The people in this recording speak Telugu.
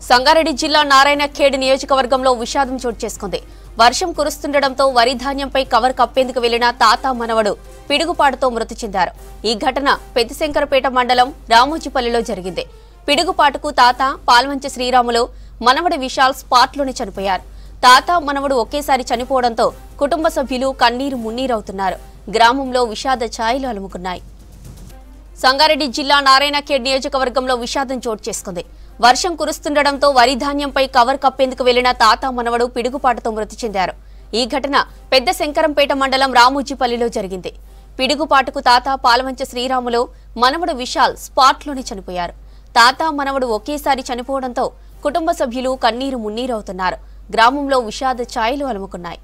సంగారెడ్డి జిల్లా నారాయణఖేడ్ నియోజకవర్గంలో విషాదం చోటు చేసుకుంది. వర్షం కురుస్తుండటంతో వరి ధాన్యంపై కవర్ కప్పేందుకు వెళ్లిన తాత మనవడు పిడుగుపాటుతో మృతి చెందారు. ఈ ఘటన పెద్దిశంకరపేట మండలం రామోజీపల్లిలో జరిగింది. పిడుగుపాటుకు తాత పాల్వంచ శ్రీరాములు, మనవడి విశాల్ స్పాట్లోనే చనిపోయారు. తాత మనవడు ఒకేసారి చనిపోవడంతో కుటుంబ సభ్యులు కన్నీరు మున్నీరవుతున్నారు. గ్రామంలో విషాద ఛాయలు అలుముకున్నాయి. సంగారెడ్డి జిల్లా నారాయణఖేడ్ నియోజకవర్గంలో విషాదం చోటు చేసుకుంది. వర్షం కురుస్తుండటంతో వరి ధాన్యంపై కవర్ కప్పేందుకు వెళ్లిన తాత మనవడు పిడుగుపాటుతో మృతి చెందారు. ఈ ఘటన పెద్ద శంకరంపేట మండలం రామోజీపల్లిలో జరిగింది. పిడుగుపాటుకు తాత పాల్వంచ శ్రీరాములు, మనవడు విశాల్ స్పాట్లోనే చనిపోయారు. తాత మనవడు ఒకేసారి చనిపోవడంతో కుటుంబ సభ్యులు కన్నీరు మున్నీరవుతున్నారు. గ్రామంలో విషాద ఛాయలు అలుముకున్నాయి.